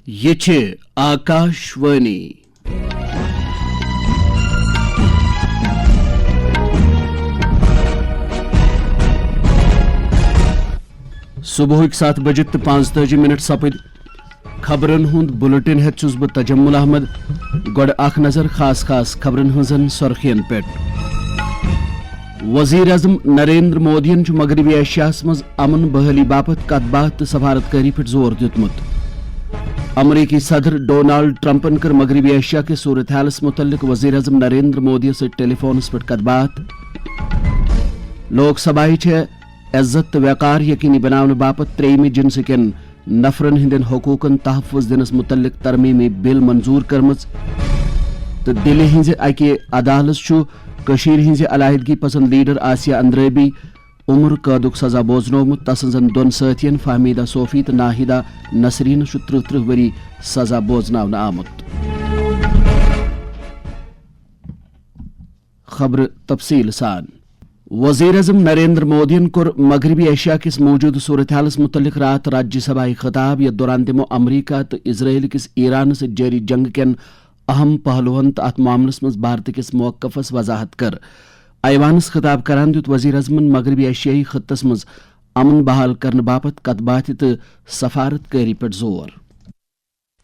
یہ چھے آکاشوانی صبح 7 بجے 45 سپد خبرن ہند بلٹن ہیت چھس بہ تجمل احمد گوڑ اخ نظر خاص خبرن ہنزن سرخین پیٹ وزیر اعظم نریندر مودین مغربی ایشیاس مز امن بحالی باپت کت بات تو سفارت کاری پہ زور دیتمت امریکی صدر ڈونالڈ ٹرمپن کر مغربی ایشیا کے صورتحالس متعلق وزیر اعظم نریندر مودی سے ٹیلی فونس پہ کت بات لوک سبھا عزت تو وقار یقینی بنانے باپت تریمہ جنس کن نفرن ہندین حقوقن تحفظ دنس متعلق ترمیمی بل منظور کرمز تو دلی ہنز اکہ عدالت کشیر ہنز علیحدگی پسند لیڈر آسیہ اندرابی عمر قیدک سزا بوزنومت تسنزن دون ساتھین فہمیدہ صوفی تو ناہدہ نسرین 30 وری سزا بوزناون آمت خبر تفصیل سان وزیر اعظم نریندر مودین کور مغربی ایشیا کس موجود صورتحالس متعلق رات راجیہ سبھائی خطاب یتھ دوران تمو امریکہ تو اسرائیل کس ایران سے جاری جنگ کن اہم پہلوہن تو ات معاملس مز بھارت کس موقفس وضاحت کر ایوانس خطاب کران دیت وزیر اعظمن مغربی ایشیائی خطس مز امن بحال کرنے باپت کت بات تو سفارت کاری پر زور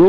2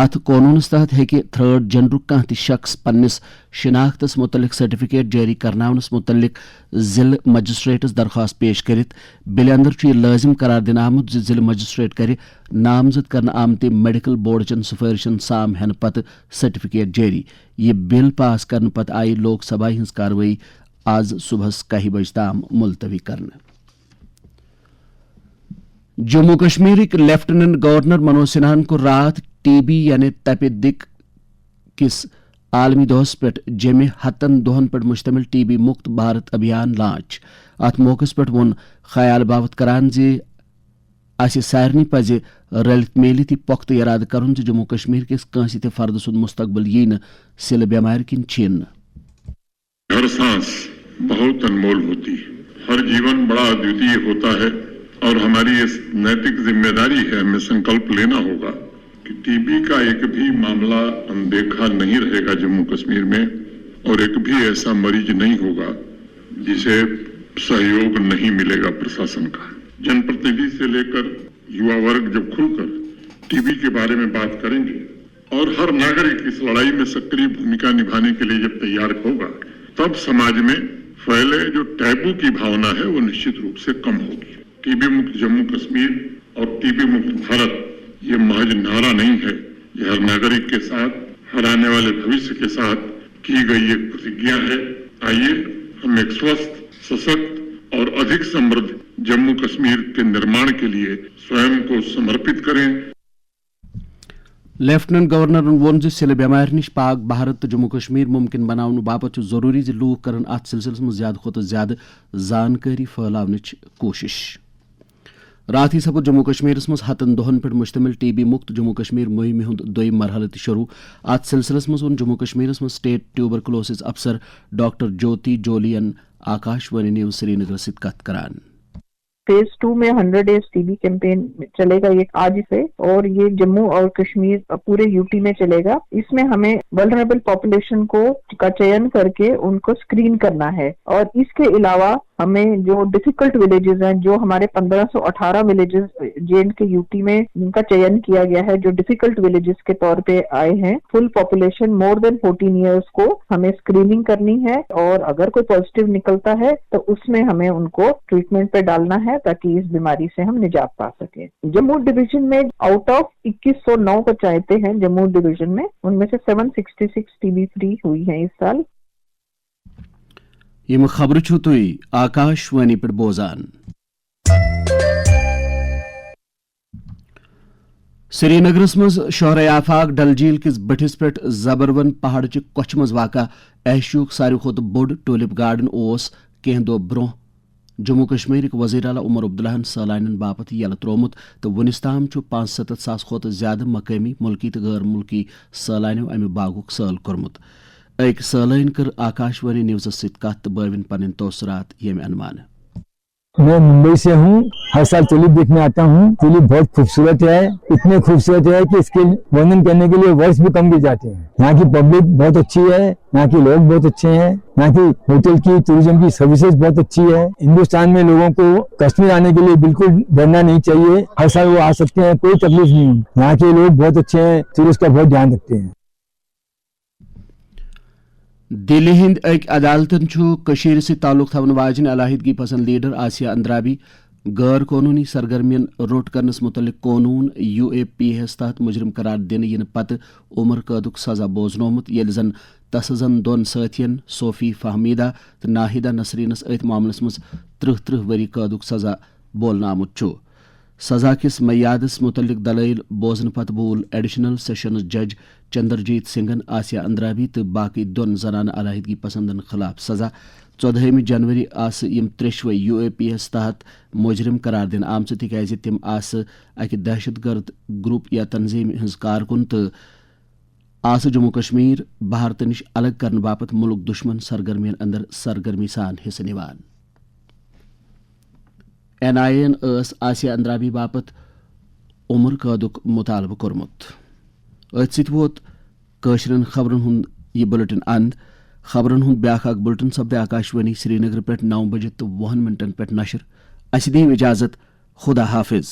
ات قانونس تحت ہیکہ تھرڈ جنڈرک کانٛہہ تہِ شخص پننس شناختس متعلق سرٹیفکیٹ جاری کرناونس متعلق ضلع مجسٹریٹس درخواست پیش کرت بِلہِ اندر چھُ یہ لٲزم قرار دِنہٕ آمُت زِ ضلع مجسٹریٹ کرِ نامزد کرنہٕ آمتہِ میڈیکل بورڈ چن سفارشن سام ہینہٕ پتہٕ سرٹیفکیٹ جاری. یہ بل پاس کرنہٕ پتہٕ آیہِ لوک سبھا ہٕنٛز کاروٲیی آز صبحس 1 بجے تام ملتوی کرنہٕ. جموں کشمیرک لیفٹیننٹ گورنر منوج سنہاہن کوٚر راتھ ٹی بی یعنی تپہِ دق کس عالمی دۄہس پٮ۪ٹھ جیٚمہِ 7 دۄہن پٮ۪ٹھ مشتمل T B مُکت Bharat Abhiyan launch. اتھ موقعس پٮ۪ٹھ ووٚن خیال باوت کران زِ اسہِ سارنٕے پزِ رلِتھ میلِتھ یہ پۄختہٕ ارادٕ کرُن زِ جموں کشمیر کِس کٲنٛسہِ تہِ فردٕ سُنٛد مستقبل یی نہٕ سِلہٕ بٮ۪مارِ کِنۍ چھیننہٕ. ہر سانس بہت انمول ہوتی ہے, ہر جیون بڑا ادویتیہ ہوتا ہے اور ہماری یہ نیتک ذمہ داری ہے, ہمیں سنکلپ لینا ہوگا کہ ٹی بی کا ایک بھی معاملہ اندیکھا نہیں رہے گا جموں کشمیر میں, اور ایک بھی ایسا مریض نہیں ہوگا جسے سہیوگ نہیں ملے گا پرشاسن کا. جن پرتیندھی سے لے کر یوا ورگ جب کھل کر ٹی بی کے بارے میں بات کریں گے اور ہر ناگرک اس لڑائی میں سکریہ بھومکا نبھانے کے لیے جب تیار ہوگا, تب سماج میں پھیلے جو ٹیبو کی بھاونا ہے وہ نشچت روپ سے کم ہوگی. ٹی بی مکت جموں کشمیر اور ٹی بی مکت بھارت یہ محض نعرہ نہیں ہے, یہ ہر ناگرک کے ساتھ, ہر آنے والے بھوشیہ کے ساتھ کی گئی ایک پرتیجھا ہے. آئیے ہم ایک سوستھ, سشکت اور ادھک سمردھ جموں کشمیر کے نرمان کے لیے سوئم کو سمرپت کریں. لیفٹیننٹ گورنرن ووٚن زِ سِلہٕ بٮ۪مارِ نِش پاک بھارت تہٕ جموں کشمیر ممکن بناونہٕ باپتھ چھُ ضروٗری زِ لوٗکھ کرن اتھ سلسلس منٛز زیادٕ کھۄتہٕ زیادٕ زانکٲری پھٔہلاونٕچ کوٗشش. راتھٕے سپُد جموں کشمیرس منٛز 7 دۄہن پٮ۪ٹھ مشتمل ٹی بی مُکت جموں کشمیر مُہمہِ ہُنٛد 2م مرحلہٕ تہِ شروٗع. اتھ سلسلس منٛز ووٚن جموں کشمیرس منٛز سٹیٹ ٹیوبرکلوسز افسر ڈاکٹر جیوتی جولی ین آکاشوانی نیوز سری نگر سۭتۍ کتھ کران. فیز 2 میں 100 ڈیز ٹی بی کیمپین چلے گا یہ آج سے, اور یہ جموں اور کشمیر پورے یو ٹی میں چلے گا. اس میں ہمیں ولنریبل پاپولیشن کا چین کر کے ان کو اسکرین کرنا ہے, اور اس کے علاوہ ہمیں جو ڈیفیکلٹ ولیجز ہیں, جو ہمارے 1518 ولیجز جے اینڈ کے یو ٹی میں ان کا چین کیا گیا ہے, جو ڈیفیکلٹ ولیجز کے طور پہ آئے ہیں, فل پاپولیشن مور دین 14 ایئرس کو ہمیں اسکریننگ کرنی ہے, اور اگر کوئی پازیٹیو نکلتا ہے تو اس میں ہمیں ان کو ٹریٹمنٹ پہ ڈالنا ہے تاکہ اس بیماری سے ہم نجات پا سکیں. جموں ڈویژن میں آؤٹ آف 2109 پنچایتیں ہیں جموں ڈویژن میں, ان میں سے 766 ٹی بی فری ہوئی ہیں اس سال. یم خبر چھو تُہۍ آکاشوانی پٮ۪ٹھ بوزان. سری نگرس مز شہرِ آفاق ڈل جھیل کس بٹھس پٮ۪ٹھ زبروَن پہاڑ چہ کوچھ مز واقع ایشیاہُک ساروی کھۄتہٕ بوٚڑ ٹولپ گارڈن اوس کینٛہہ دۄہ برونٛہہ جموں کشمیرک وزیر اعلیٰ عمر عبداللہن سٲلانین باپت یلہٕ تروومُت, تہٕ وُنس تام چھُ 75,000 کھۄتہٕ زیادٕ مقٲمی ملکی تہٕ غٲر ملکی سٲلانیو امہِ باغُک سٲل کوٚرمُت. أکۍ سٲلٲنۍ کٔر آکاشوانی نیوزس سۭتۍ کتھ تہٕ بٲوِن پنٕنۍ توثرات ییٚمہِ انمانہٕ. میں ممبئی سے ہوں, ہر سال ٹولپ دیکھنے آتا ہوں. ٹولپ بہت خوبصورت ہے, اتنے خوبصورت ہے کہ اس کے ورنن کرنے کے لیے ورڈز بھی کم گر جاتے ہیں. یہاں کی پبلک بہت اچھی ہے, یہاں کے لوگ بہت اچھے ہیں, یہاں کی ہوٹل کی ٹوریزم کی سروسز بہت اچھی ہے. ہندوستان میں لوگوں کو کشمیر آنے کے لیے بالکل ڈرنا نہیں چاہیے, ہر سال وہ آ سکتے ہیں, کوئی تکلیف نہیں. یہاں کے لوگ بہت اچھے ہیں, ٹورسٹ کا بہت دھیان رکھتے ہیں. دلی ہند اک عدالتن کشیر سے تعلق تھون واجن علاحدگی پسند لیڈر آسیہ اندرابی غیر قانونی سرگرمین روٹ کرنس متعلق قانون UAPA تحت مجرم قرار دن ین پتہ عمر قیدک سزا بوزنومت, یل زن تسزن دون ساتھین صوفی فہمیدہ تو ناہدہ نسرینس ات معاملس مز 30 وری قیدک سزا بولنہ آمت. سزا کس میادس متعلق دلائل بوزن پتہ بول ایڈیشنل سیشنز جج چندرجیت سنگھن آسیہ اندرابی تو باقی دون زنانہ علاحدگی پسندن خلاف سزا 14 جنوری یم ترشوے UAPA تحت مجرم قرار دن آمژ تکیاز تم اکہ دہشت گرد گروپ یا تنظیم ہز کارکن تو جموں کشمیر بھارت نش الگ کرنے باپت ملک دشمن سرگرمین اندر سرگرمی سان حصہ نوان. NIA آسیہ اندرابی باپت عمر قیدک مطالبہ کورمت. ات ست ووت کٲشرین خبرن ہند یہ بلٹن اند. خبرن ہند بیاکھ اکھ بلٹن سپدے آکاشوانی سری نگر پہ 9 بجے تو 20 منٹن پہ نشر. اسہ دیو اجازت. خدا حافظ.